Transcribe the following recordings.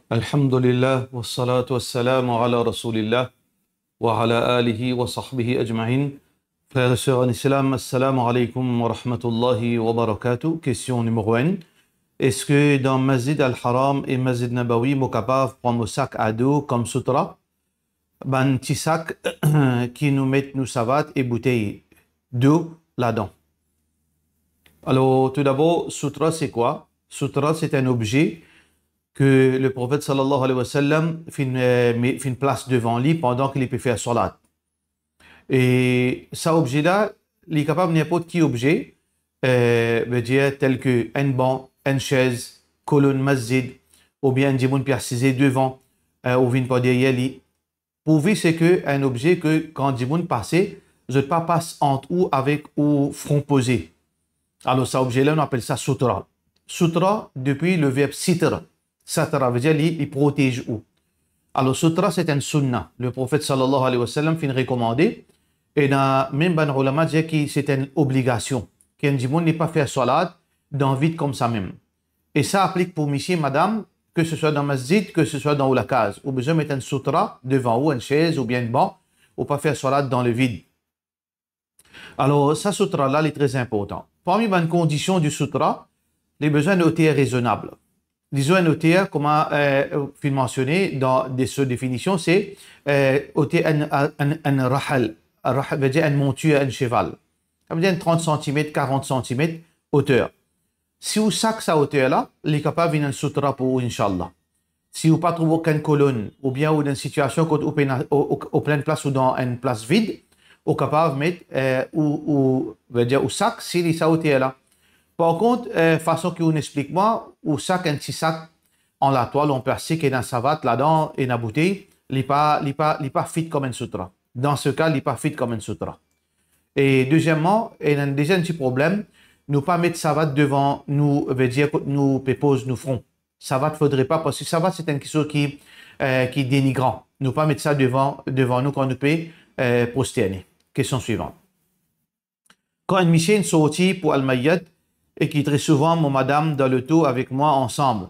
Alhamdulillah, wassalatu wassalamu ala rasulillah, wa ala alihi wa sahbihi ajma'in. Frères et sœurs en islam, assalamu alaikum wa rahmatullahi wa barakatuh. Question numéro 1. Est-ce que dans Masjid al-Haram et Masjid Nabawi, on est capable de prendre un sac à dos comme sutra? Un petit sac qui nous met nos savates et bouteilles d'eau là-dedans. Alors, tout d'abord, sutra, c'est quoi? Sutra, c'est un objet que le prophète sallallahu alayhi wa sallam fait une place devant lui pendant qu'il peut faire salat. Et cet objet-là, il est capable de n'importe qui objet, veut dire tel que un banc, une chaise, colonne masjid, ou bien un djimoun persisé devant, ou bien pas derrière lui. Pourvu c'est que un objet que quand djimoun passe, je pas passe entre ou avec ou front posé. Alors cet objet-là, on appelle ça sutra. Sutra, depuis le verbe sitra. Satara veut dire il protège où. Alors sutra c'est un sunnah. Le prophète sallallahu alayhi wa sallam fait recommander. Et dans même ban ulama dit que c'est une obligation. Qu'un djimoun n'est pas fait salat dans vide comme ça même. Et ça applique pour monsieur, madame, que ce soit dans masjid, que ce soit dans la case. Ou besoin de mettre un sutra devant ou une chaise ou bien un banc, ou pas faire salat dans le vide. Alors ça sutra là est très important. Parmi les conditions du sutra, les besoins de hauteur raisonnable. Disons un hauteur, comme fait mentionné dans des définitions, c'est hauteur un rahal. Rahal veut dire une monture, un cheval. Ça veut dire 30 cm, 40 cm hauteur. Si vous sac sa hauteur-là, il est capable de venir un sutra pour vous, Inch'Allah. Si vous ne trouvez aucune colonne, ou bien ou dans une situation au plein place ou dans une place vide, vous êtes capable de mettre ou sac si sa hauteur-là. Par contre, façon qu'on explique moi, ou sac un petit sac en la toile, on perce qui est dans sa savate là-dedans et dans la bouteille, il n'est pas fit comme un sutra. Dans ce cas, il n'est pas fit comme un sutra. Et deuxièmement, il y a déjà un petit problème, nous pas mettre savate devant nous, veut dire nous pose nous front. Savate faudrait pas parce que savate c'est une chose qui est dénigrant. Nous pas mettre ça devant nous quand nous peut prosterner. Question suivante. Quand une mission sortie pour Al-Mayyad, et qui très souvent, mon madame, dans le tour avec moi ensemble.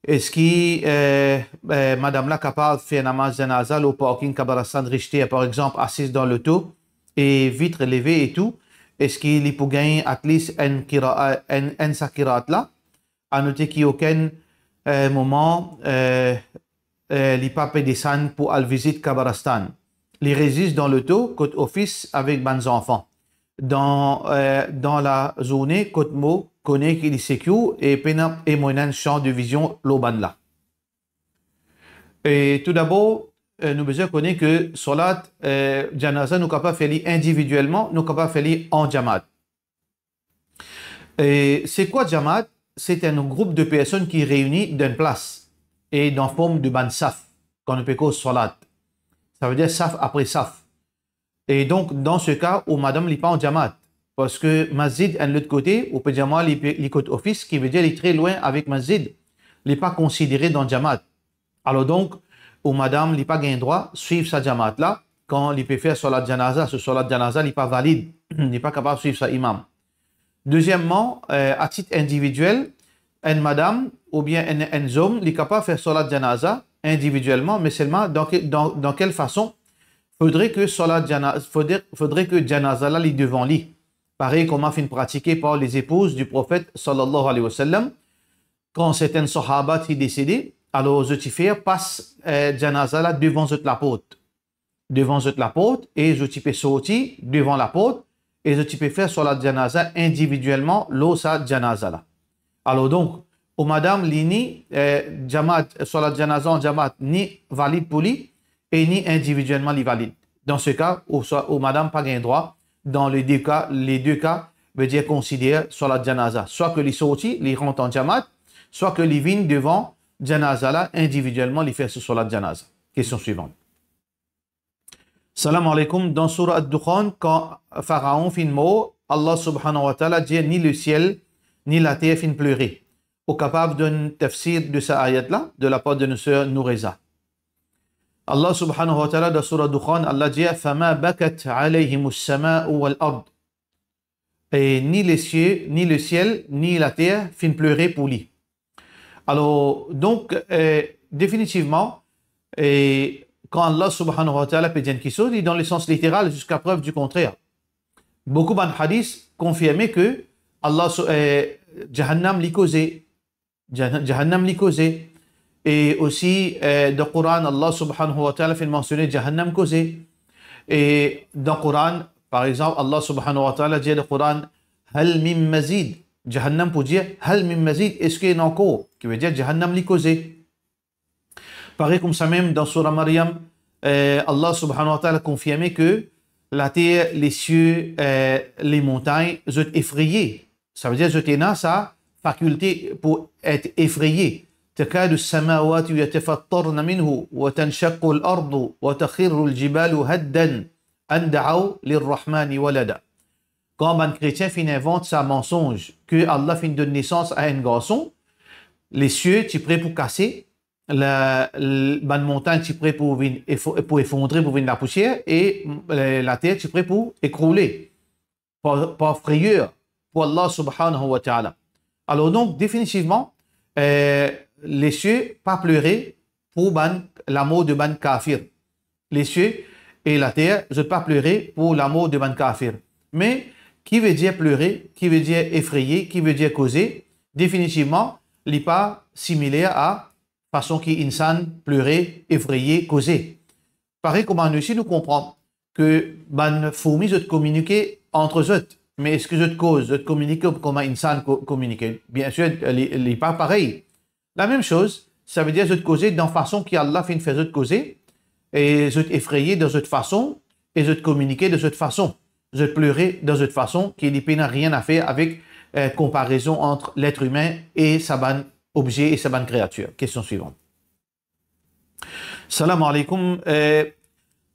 Est-ce que madame là capable de faire namaz janaza au parking Kabarastan Richter, par exemple, assise dans le tour et vitre levée et tout? Est-ce qu'il peut gagner at least un sakirat là? À noter qu'il n'y a aucun moment, il pas peut descendre pour aller visiter Kabarastan. Il résiste dans le tour, côté office avec mes enfants. Dans la journée, côté mot, connaît qu'il est sécure et pena et moyen champ de vision l'oban là. Et tout d'abord, nous besoin connaître que salat janaza nous capable faire individuellement, nous capable faire en jamaat. Et c'est quoi jamaat? C'est un groupe de personnes qui réunit d'une place et dans forme de ban saf qu'on appelle salat. Ça veut dire saf après saf. Et donc dans ce cas où madame n'est pas en jamaat. Parce que masjid, de l'autre côté, ou peut dire moi, les côté office, qui veut dire il est très loin avec masjid, il n'est pas considéré dans jamaat. Alors donc, ou madame, il n'a pas gain droit de suivre sa jamaat là, quand il peut faire salat janaza, ce salat janaza, il n'est pas valide, il n'est pas capable de suivre sa imam. Deuxièmement, à titre individuel, une madame ou bien un homme, il est capable de faire salat janaza individuellement, mais seulement dans quelle façon? Faudrait que janaza là, il est devant lui. Pareil comme a fait pratiquer par les épouses du prophète sallallahu alayhi wa sallam. Quand certains sahaba qui décédé, alors je fais passe janaza là devant la porte. Devant la porte et je peux sortir devant la porte et je peux faire sur la janaza individuellement sa janaza là. Alors donc, au madame lini jamaat sur la janaza en jamaat ni valide pour lui et ni individuellement li valide. Dans ce cas, au madame pas gain droit. Dans les deux cas, veut dire considérer sur la janaza. Soit que les sortis, les rentrent en jamaat, soit que les viennent devant janaza là, individuellement, les faire sur la janaza. Question suivante. Salam alaikum. Dans Surah Ad-Dukhan, quand Pharaon fait mot, Allah subhanahu wa ta'ala dit ni le ciel, ni la terre fin pleurer. Au capable d'un tafsir de cette ayat là, de la part de nos sœurs Noureza. Allah subhanahu wa ta'ala dans Surah Dukhan, Allah dit فَمَا بَكَتْ عَلَيْهِمُ السَّمَاءُ وَالْأَرْضِ. Et ni le ciel, ni la terre fin pleurer pour lui. Alors, donc, définitivement, et quand Allah subhanahu wa ta'ala peut dire quelque chose, il est dans le sens littéral jusqu'à preuve du contraire. Beaucoup de hadiths confirmaient que Allah, Jahannam l'y causait. Jahannam l'y causait. Et aussi, dans le Coran, Allah subhanahu wa ta'ala fait mentionner Jahannam causé. Et dans le Coran, par exemple, Allah subhanahu wa ta'ala dit dans le Coran, Hal min mazid. Jahannam pour dire Hal min mazid, est-ce qu'il y a encore? Qui veut dire Jahannam l'y causé. Pareil comme ça même dans Surah Maryam, Allah subhanahu wa ta'ala confirmait que la terre, les cieux, les montagnes, sont effrayés. Ça veut dire que c'est sa faculté pour être effrayé. تكاد السماوات يتفطرن منه وتنشق الأرض وتخر الجبال هدا أن دعوا للرحمن ولدا. Quand un chrétien invente sa mensonge que Allah fait donner naissance à un garçon, les cieux tu prêts pour casser, la montagne tu prêts pour effondrer, pour venir la poussière, et la terre tu prêts pour écrouler par frayeur pour Allah subhanahu wa ta'ala. Alors donc définitivement les cieux pas pleurer pour l'amour de ban kafir. Les cieux et la terre ne pas pleurer pour l'amour de ban kafir. Mais qui veut dire pleurer, qui veut dire effrayer, qui veut dire causer, définitivement, il n'est pas similaire à façon qui insan pleurer, effrayer, causer. Pareil comme en aussi nous comprenons que ban fourmis de communiquer entre eux. Mais est-ce que je cause, je communique comme un insan communique? Bien sûr, il n'est pas pareil. La même chose, ça veut dire je causer dans façon qu'Allah fait une fait de causer, et je effrayer de cette façon, et je communiquer de cette façon. Je pleurer de cette façon qui n'a rien à faire avec comparaison entre l'être humain et sa bonne objet et sa bonne créature. Question suivante. Salam alaikum.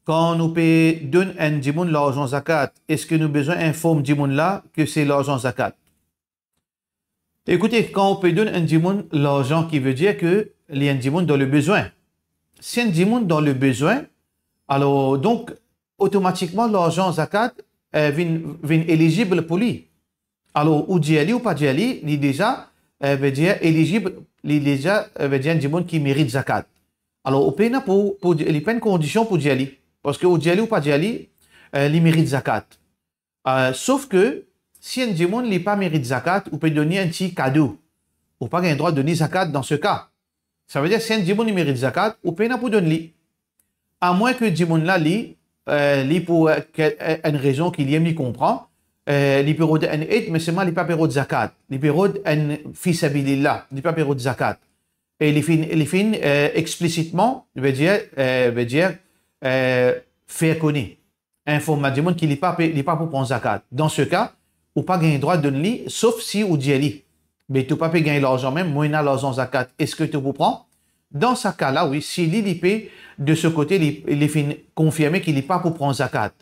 Quand nous donnons un djimoun l'argent zakat, est-ce que nous besoin informer djimoun là que c'est l'argent zakat? Écoutez, quand on peut donner un djimoun l'argent qui veut dire que il y a un djimoun dans le besoin. Si un djimoun dans le besoin, alors donc automatiquement l'argent zakat vient éligible pour lui. Alors ou djali ou pas djali, il est déjà veut dire éligible, il est déjà veut dire un djimoun qui mérite zakat. Alors on peut il pas une condition pour djali parce que ou djali ou pas djali, il mérite zakat. Sauf que si un djimoun n'est pas mérite zakat, on peut donner un petit cadeau. On pas le droit de donner zakat dans ce cas. Ça veut dire si un djimoun mérite zakat, on peut pas pour donner. À moins que le djimoun là li pour une raison qu'il aime, il comprend. Il peut donner un aide, mais seulement il pas de zakat. Il peut donner un fils abilillah, il pas de zakat. Et il fait explicitement, veut dire faire connaître. Informer djimoun qu'il n'est pas pour prendre zakat. Dans ce cas, ou pas gagner droit de donner, sauf si ou dit mais tu pas gagner l'argent même, moi l'argent zakat, est-ce que tu peux prendre? Dans ce cas-là, oui, si l'IP de ce côté, il est confirmé qu'il n'est pas pour prendre zakat.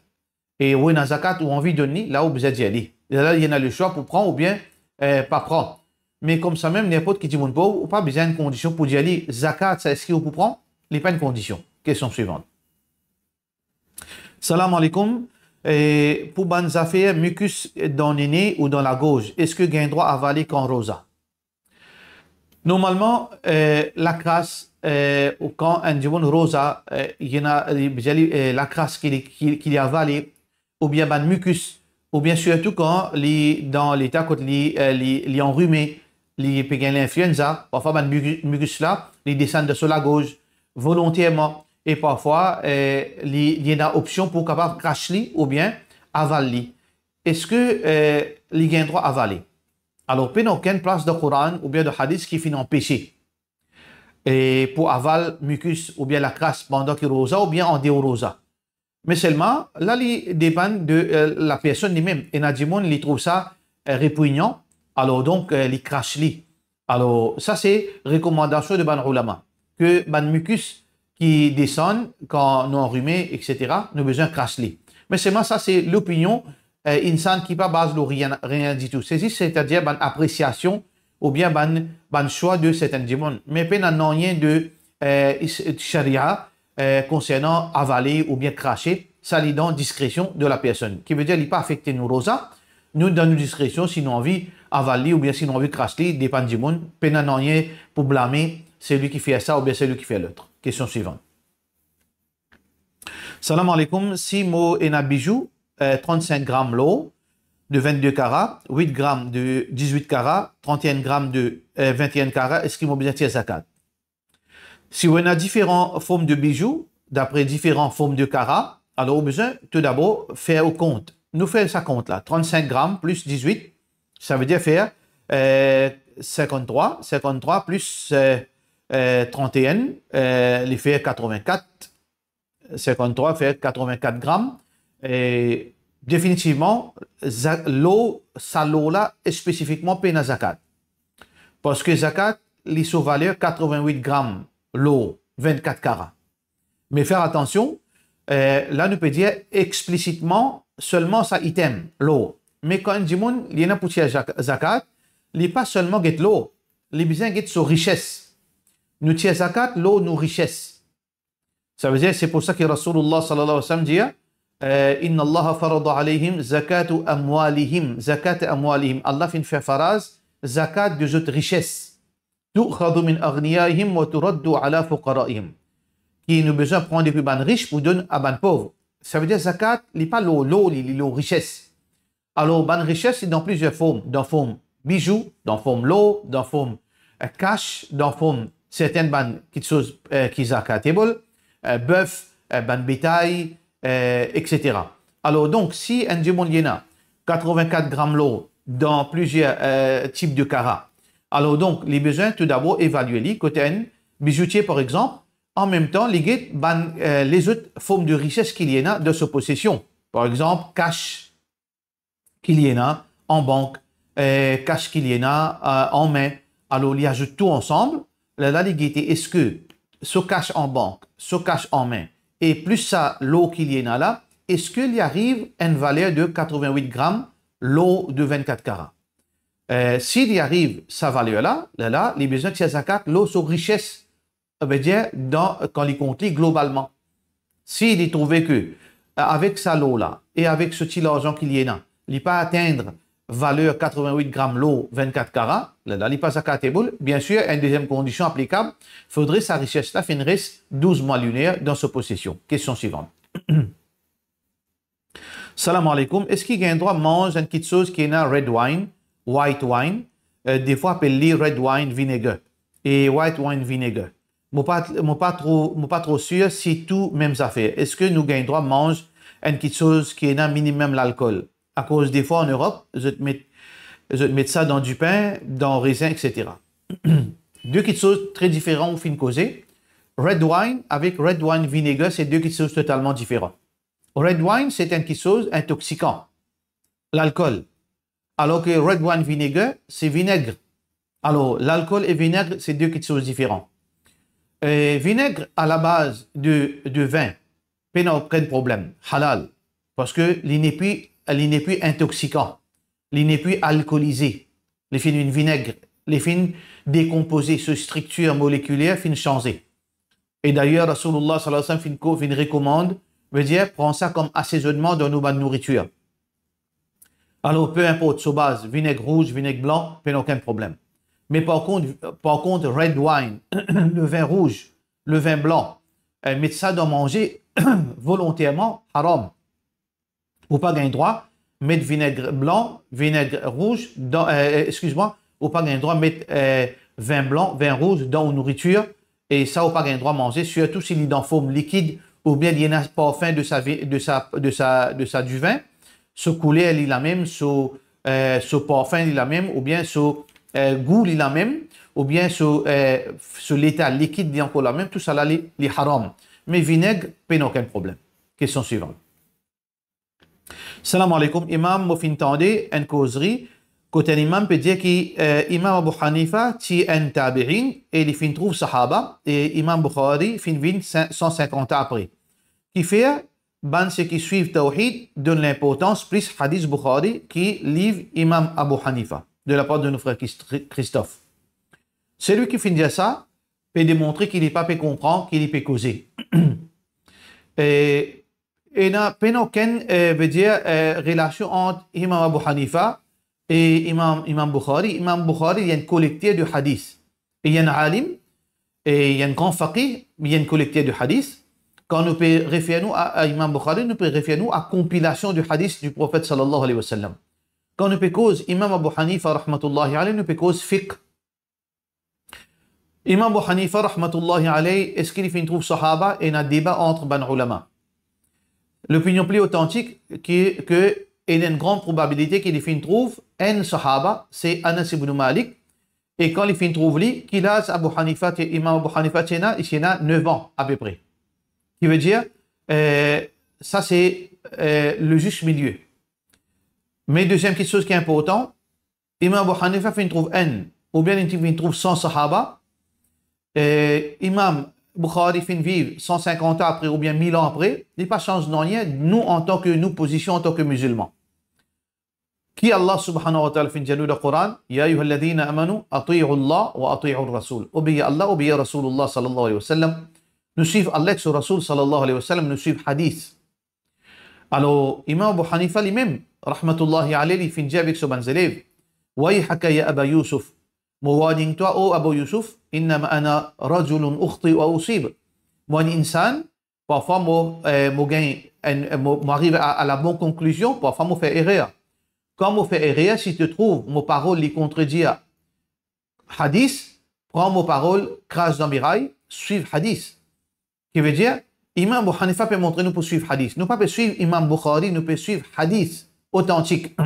Et oui, dans zakat ou envie de donner, là où vous êtes dit. Là, il y en a le choix pour prendre ou bien pas prendre. Mais comme ça même, n'importe qui dit mon pauvre, ou pas besoin de condition pour dire zakat, ça est-ce qu'il faut prendre? Il n'est pas une condition. Question suivante. Salam alaikum. Et pour bonnes affaires, mucus dans le nez ou dans la gorge, est-ce que gain droit à avaler quand rosa? Normalement, la crasse, quand un djimoun rosa, il y en a la crasse qu'il a avalé, ou bien ban mucus, ou bien surtout quand dans l'état quand il est enrhumé, il peut gagner l'influenza, parfois ban mucus là, il descend sur la gorge volontairement. Et parfois, il y a une option pour capable cracher ou bien avaler. Est-ce que il y a un droit à avaler? Alors, il n'y a aucune place de Coran ou bien de hadith qui finit en péché. Et pour avaler mucus ou bien la crasse pendant qu'il rosa ou bien en dehors rosa. Mais seulement, là, il dépend de la personne lui-même. Et Nadjimoun, il trouve ça répugnant. Alors, donc, il crache lui. Alors, ça, c'est recommandation de Ban Ulama. Que Ban mucus qui descendent quand nous enrhumés, etc., nous avons besoin de cracher. Mais seulement ça, c'est l'opinion insan qui pas base de rien du tout. C'est-à-dire une appréciation ou bien un choix de certains djimoun. Mais pas rien de charia concernant avaler ou bien cracher, ça lit dans discrétion de la personne. Qui veut dire qu'il n'est pas affecté nos rosa, nous dans nos discrétion si nous envie avaler ou bien si nous envie cracher, dépend djimoun, pas rien pour blâmer c'est lui qui fait ça ou bien c'est lui qui fait l'autre. Question suivante. Salam alaikum. Si mo en a bijou, 35 grammes l'eau de 22 carats, 8 grammes de 18 carats, 31 grammes de 21 carats, est-ce qu'il m'a besoin de zakat? Si on a différentes formes de bijoux, d'après différentes formes de carats, alors on a besoin tout d'abord faire au compte. Nous faisons ça compte là. 35 grammes plus 18, ça veut dire faire 53. 53 plus 31, les faire 84. 53 fait 84 grammes. Et définitivement, l'eau, ça l'eau là, est spécifiquement payée zakat. Parce que zakat, les sous valeur 88 grammes, l'eau, 24 carats. Mais faire attention, là, nous peut dire explicitement seulement ça item, l'eau. Mais quand on dit il y a pour zakat, il n'est pas seulement get l'eau, il besoin get sa richesse. Nous tirons zakat, l'eau, nous richesse. Ça veut dire, c'est pour ça que Rasulullah sallallahu alayhi wa sallam dit Inna Allah farada alayhim zakatu amwalihim. Zakat amwalihim. Allah fait une phrase, zakat de autres richesses. Tu'khadu min aghniyahim wa turaddu ala fuqaraihim. Qui nous besoin de prendre des plus bonnes riches pour donner à bonnes pauvres. Ça veut dire, zakat, il n'est pas l'eau, il est l'eau richesse. Alors, bonne richesse, c'est dans plusieurs formes. Dans forme bijoux, dans forme l'eau, dans forme cash, dans forme certaines bonnes choses qui zakatable. Bœuf, ban bétail, etc. Alors donc, si un diamond 84 grammes l'eau dans plusieurs types de carats, alors donc, les besoins, tout d'abord, évaluer les côté un bijoutier, par exemple, en même temps, les autres formes de richesse qu'il y en a de sa possession. Par exemple, cash qu'il y en a en banque, cash qu'il y en a en main. Alors, il ajoute tout ensemble. La légalité, est-ce que ce cash en banque, ce cash en main, et plus ça, l'eau qu'il y en a là, est-ce qu'il y arrive à une valeur de 88 grammes, l'eau de 24 carats? S'il y arrive sa valeur-là, les besoins de zakat, l'eau, sa richesse, veut dire quand il compte globalement. S'il est trouvé que, avec sa l'eau-là, et avec ce petit argent qu'il y en a, il ne peut pas atteindre valeur 88 grammes l'eau, 24 carats, là, il n'est pas zakatable. Bien sûr, une deuxième condition applicable, il faudrait sa richesse-là finirait 12 mois lunaires dans sa possession. Question suivante. Salam alaikum. Est-ce qu'il y a un droit de manger une petite chose qui est un red wine, white wine, des fois appelé red wine vinegar et white wine vinegar? Je ne suis pas trop sûr si tout même affaire. Est-ce que nous avons le droit de manger une petite chose qui est un minimum l'alcool? À cause des fois en Europe, je te mets ça dans du pain, dans raisin, etc. Deux petites choses très différentes au fin de causer. Red wine avec red wine vinegar, c'est deux petites choses totalement différentes. Red wine, c'est une petite chose intoxicant, l'alcool. Alors que red wine vinegar, c'est vinaigre. Alors, l'alcool et vinaigre, c'est deux petites choses différentes. Vinaigre à la base de vin, pas de problème, halal, parce que il n'est plus intoxicant, il n'est plus alcoolisé. Les fins d'une vinaigre, les fins décomposées, sa structure moléculaire fin changer. Et d'ailleurs, Rasulullah sallallahu alayhi wa sallam fin recommande, veut dire, prends ça comme assaisonnement dans nos bonnes nourritures. Alors, peu importe, sur base, vinaigre rouge, vinaigre blanc, pas aucun problème. Mais par contre, red wine, le vin rouge, le vin blanc, mettre ça dans manger volontairement, haram. Ou pas gagner droit, mettre vinaigre blanc, vinaigre rouge, ou pas gagner droit, mettre vin blanc, vin rouge dans une nourriture, et ça, ou pas gagner droit à manger, surtout s'il est dans forme liquide, ou bien il y a un parfum du vin, ce couleur, il est la même, ce parfum, il est la même, ou bien ce goût, il est la même, ou bien ce l'état liquide, il est encore la même, tout ça là, il est haram. Mais vinaigre, pas aucun problème. Question suivante. Salam alaikum. Imam, moi, fin tendé, une causerie. Côté un imam peut dire que Imam Abu Hanifa, ti un tabi'in, et il fin trouve sahaba, et Imam Bukhari, fin 150 ans après. Qui fait, ceux qui suivent Tawhid, donnent l'importance, plus Hadith Bukhari, qui livre Imam Abu Hanifa, de la part de nos frères Christophe. Celui qui finit ça, peut démontrer qu'il n'est pas peut comprendre, qu'il peut causer. Et n'a pas aucune relation entre Imam Abu Hanifa et Imam Bukhari. Imam Bukhari, il y a une collecteur de hadith. Et il y a un alim, et il y a un grand faqih, il y a une collecteur de hadith. Quand nous peut référer nous à Imam Bukhari, nous peut référer nous à compilation du hadith du prophète sallallahu alayhi wa sallam. Quand nous peut cause Imam Abu Hanifa rahmatullahi alayhi, nous peut cause fiqh. Imam Abu Hanifa rahmatullahi alayhi, est-ce qu'il fait une trouve sahaba et un débat entre ban ulama? L'opinion plus authentique est que il y a une grande probabilité qu'il fait une trouve un sahaba, c'est Anas ibn Malik. Et quand il fait une trouve lui, qu'il a Abu Hanifa, Imam Abu Hanifa, il a 9 ans à peu près. Qui veut dire, ça c'est le juste milieu. Mais deuxième quelque chose qui est important, Imam Abu Hanifa fait une trouve N, ou bien il fait une trouve sans sahaba. Imam Bukhari fait une vive 150 ans après, ou bien 1000 ans après, il n'y a pas chance de rien, nous en tant que nous, position en tant que musulmans. Qui Allah subhanahu wa ta'ala fait une le Coran, Ya ayyuhalladhina amanu, ati'u Allah wa ati'u Rasul. Obéissez Allah, obéissez Rasulullah sallallahu alayhi wa sallam. Nous suivons Allah sur Rasul sallallahu alayhi wa sallam, nous suivons hadith. Alors, Imam Abu Hanifa lui-même, rahmatullahi alayhi, il fait une vie avec son élève. Wayhaka ya Aba Yusuf. Mowading-toi, oh Abu Yusuf, innama ana rajulun ukhti wa usib. Moi, un insan, parfois, m'arrive à la bonne conclusion, parfois, moi, fait erreur. Quand moi, fait erreur, si tu trouves mon parole les contredit à hadith, prends mon parole, crache dans miraille, suive hadith. Qui veut dire, Imam Abu Hanifa peut montrer nous pour suivre hadith. Nous ne pouvons pas suivre Imam Bukhari, nous pouvons suivre hadith authentique.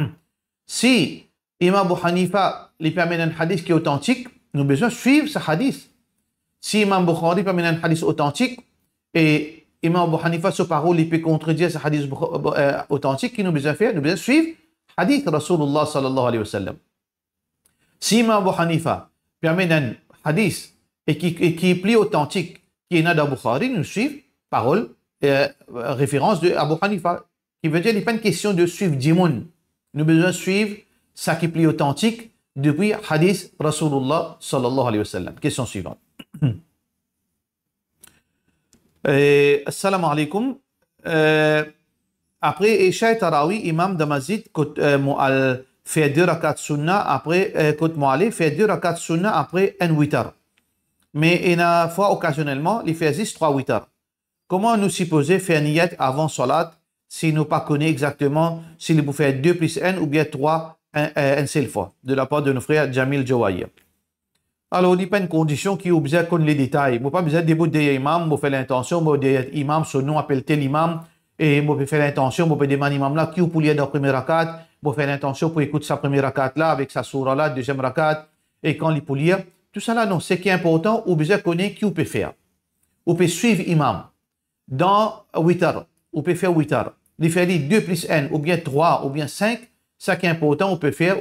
Si Imam Abu Hanifa lui permet un hadith qui est authentique, nous avons besoin de suivre ce hadith. Si Imam Bukhari permet un hadith authentique et Imam Abu Hanifa, sa parole, il peut contredire ce hadith authentique, qui nous besoin de faire, nous besoin de suivre hadith Rasulullah sallallahu alayhi wa sallam. Si Imam Abu Hanifa permet un hadith et qui est plus authentique qui est dans Bukhari, nous suivons parole, référence de Abu Hanifa, qui veut dire qu'il n'est pas une question de suivre Dimoun. Nous avons besoin de suivre ça qui est plus authentique depuis hadith Rasulullah sallallahu alayhi wa sallam. Question suivante. Assalamu alaikum. Après Isha et Tarawi, Imam de Masjid fait 2 rakats sunnah après Kout Mouali fait 2 rakats sunnah après un witar. Mais une fois occasionnellement, il fait juste 3 witar. Comment nous supposer faire niyat avant salat si nous ne pas connaissons exactement s'il faut faire 2 plus 1 ou bien 3 une seule fois, de la part de nos frères Jamil Jawaya. Alors, il n'y a pas une condition qui est obligée de connaître les détails. Il n'y a pas besoin de débouter l'imam, il faire l'intention, il faire l'imam, son nom appelle tel imam, et il faire l'intention, il demander l'imam là, qui est pour lire dans la première rakat, il faire l'intention pour écouter sa première rakat là, avec sa surah là, deuxième rakat, et quand il peut lire. Tout ça là, non. Ce qui est important, il besoin de connaître qui il peut faire. Il peut suivre l'imam dans 8 heures, il peut faire 8 heures. Il fait 2 plus 1, ou bien 3, ou bien 5. Ça qui est important, on peut faire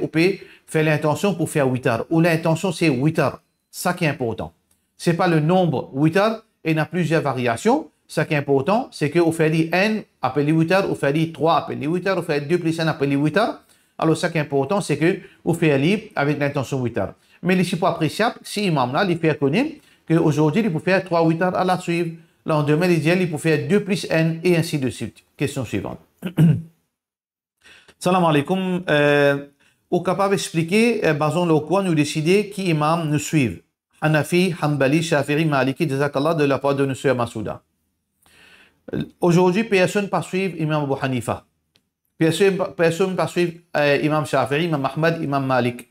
l'intention pour faire 8 heures. Ou l'intention, c'est 8 heures. Ça qui est important. Ce n'est pas le nombre 8 heures, et il y a plusieurs variations. Ça qui est important, c'est qu'on fait les N après les 8 heures, on fait les 3 après les 8 heures, on fait 2 plus 1 après les 8 heures. Alors, ça qui est important, c'est qu'on fait libre avec l'intention 8 heures. Mais les pas appréciable, si l'imam là, il fait connaître qu'aujourd'hui, il peut faire 3 8 heures à la suivre. Le lendemain, il peut faire 2 plus N et ainsi de suite. Question suivante. Salam alaikum. Au capable d'expliquer, basant le quoi nous décider qui imam nous suivent. Hanafi, Hanbali, Shafi'i, Maliki, Jazakallah de la part de M. Masouda. Aujourd'hui, personne ne peut suivre Imam Abu Hanifa. Personne ne peut suivre Imam Shafi'i, Imam Ahmad, Imam Malik.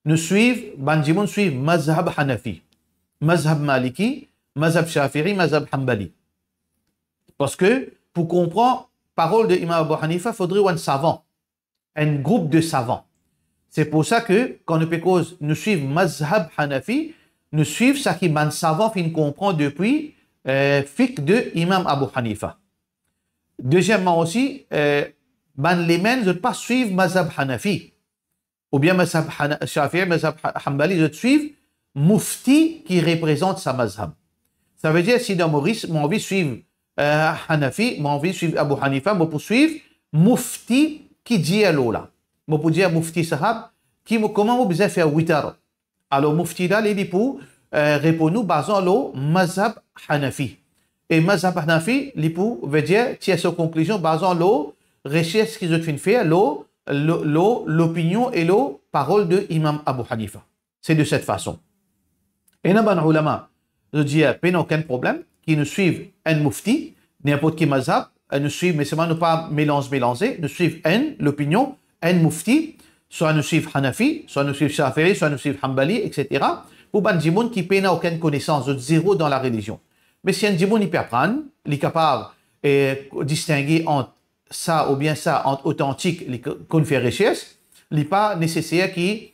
Nous suivons, Banjimoun suivent Mazhab Hanafi, Mazhab Maliki, Mazhab Shafi'i, Mazhab Hanbali. Parce que pour comprendre la parole de Imam Abu Hanifa, il faudrait un savant, un groupe de savants. C'est pour ça que quand nous suivons Mazhab Hanafi, nous suivons ce qui un savant fin comprend depuis fiqh de Imam Abu Hanifa. Deuxièmement aussi, les mêmes ne pas suivre Mazhab Hanafi. Ou bien Mazhab Shafi'i, Mazhab Hanbali, je suivre Mufti qui représente sa Mazhab. Ça veut dire si dans Maurice, mon envie de suivre Hanafi, mon envie de suivre Abu Hanifa, mon pour suivre Mufti qui dit à l'ola. Mon pour dire Mufti Sahab, comment vous besoin faire 8 heures. Alors Mufti là, il dit pour répondre basant l'eau Mazhab Hanafi. Et Mazhab Hanafi, il veut dire, tiens sa conclusion basant l'eau, recherche ce qu'ils ont fait faire, l'opinion et l'eau parole de Imam Abu Hanifa. C'est de cette façon. Et Naban Ulama, je dis, pas aucun problème, qui nous suivent un mufti, n'importe qui mazhab, nous suivent, mais seulement ne pas mélanger, nous suivent l'opinion, un mufti, soit nous suivent Hanafi, soit nous suivent Shafi'i, soit nous suivent Hanbali, etc. Pour ban djimoun qui n'a aucune connaissance, de zéro dans la religion. Mais si un djimoun il peut apprendre, il est capable de distinguer entre ça ou bien ça, entre authentique, qu'on fait richesse, il n'est pas nécessaire qu'il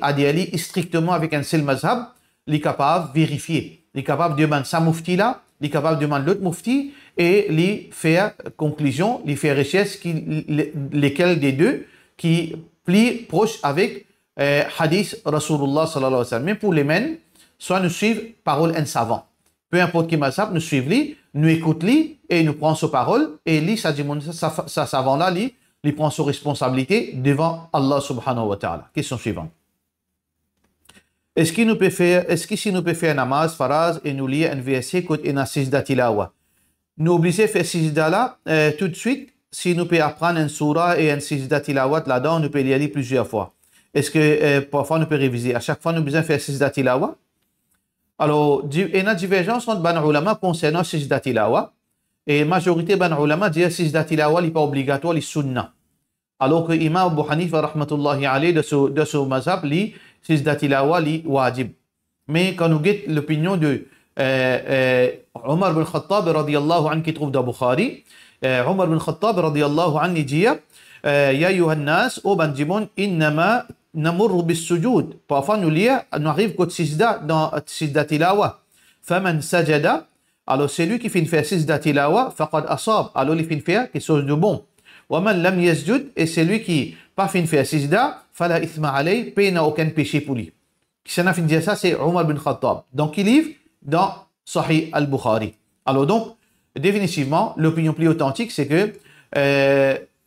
adhère strictement avec un seul mazhab, il est capable de vérifier, il est capable de demander sa mufti là, il est capable de demander l'autre mufti et il faire conclusion, il fait richesse lesquels des deux qui plus proche avec hadith Rasulullah sallallahu alayhi wa sallam. Même pour les men, soit nous suivons parole un savant. Peu importe qui mazhab, nous suivons lui, nous écoutons lui et nous prenons sa parole et lui, ça dit ça savant là, lui prend sa responsabilité devant Allah subhanahu wa ta'ala. Question suivante. Est-ce que si nous peut faire namaz, faraz et nous lire un verset côté une sijda tilawa? Nous obligés de faire sijda là tout de suite. Si nous pouvons apprendre une surah et un sijda tilawat là-dedans, nous pouvons y aller plusieurs fois. Est-ce que parfois nous pouvons réviser? À chaque fois, nous avons besoin de faire sijda tilawat. Alors, il y a une divergence entre les ulama concernant sijda tilawat. Et la majorité des ulama disent que sijda tilawat n'est pas obligatoire, c'est sunnah. Alors que l'imam Abu Hanifa, rahmatullahi alayhi, de ce mazhab, dit sijda tilawat est wajib. Mais quand nous avons l'opinion de Omar bin Khattab, radiyallahu anhu, qui trouve dans Bukhari, Omar bin Khattab radiyallahu anhu dit Ya ayuha nas o bandimon innama namurru bis sujud. Parfois nous arrive qu'au sijda dans sijda tilawa. Faman sajada, alors c'est lui qui fait faire sijda tilawa, faqad asab, alors il fait faire quelque chose de bon. Wa man lam yasjud, et c'est lui qui pas fait faire sijda, fala ithma alayhi, paye n'a aucun péché pour lui. Qui s'en a fait dire ça, c'est Omar bin Khattab. Donc il livre dans Sahih al-Bukhari. Alors donc, définitivement, l'opinion plus authentique, c'est que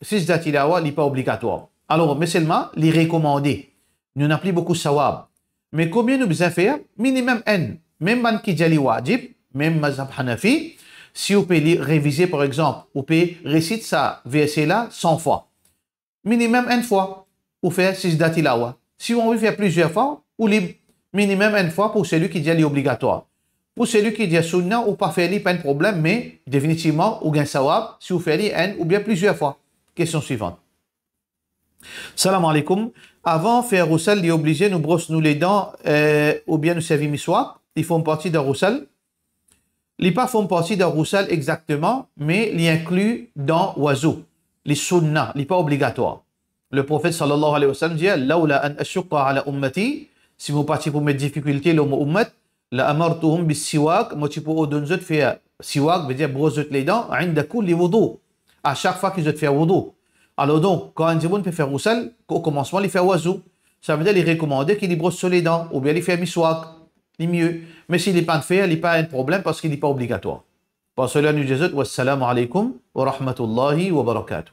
sijda tilawa n'est pas obligatoire. Alors, mais seulement, les recommandés. Nous n'avons plus beaucoup sawab. Mais combien nous besoin faire? Minimum N. Même man qui dit wajib, même mazhab Hanafi, si vous pouvez réviser par exemple, vous pouvez réciter ça verset là 100 fois. Minimum N fois pour faire sijda tilawa. Si on veut faire plusieurs fois, ou minimum N fois pour celui qui dit obligatoire. Pour celui qui dit sunnah ou pas faire pas de problème, mais définitivement, ou gain sawab, si vous faites un ou bien plusieurs fois. Question suivante. Salam alaikum. Avant de faire roussel, il est obligé de nous brosser nous les dents ou bien nous servir miswak. Ils font partie d'un roussel. Les pas font partie d'un roussel exactement, mais ils incluent dans oiseau. Les sunnah, les pas obligatoires. Le prophète sallallahu alayhi wa sallam dit Laula an ashukka ala ummati, si vous partez pour mettre difficulté l'homme ummat, la amartuhum bis siwak, moi tu peux ordonner de faire siwak, veut dire brosser les dents, inda kulli wudu, à chaque fois qu'ils ont fait wudu. Alors donc, quand un djiboun peut faire roussel, au commencement, il fait oiseau. Ça veut dire qu'il recommande qu'il brosse sur les dents, ou bien il fait miswak, c'est mieux. Mais s'il n'est pas de faire, il n'est pas un problème parce qu'il n'est pas obligatoire. Pour cela, nous disons, wassalamu alaikum wa rahmatullahi wa barakatuh.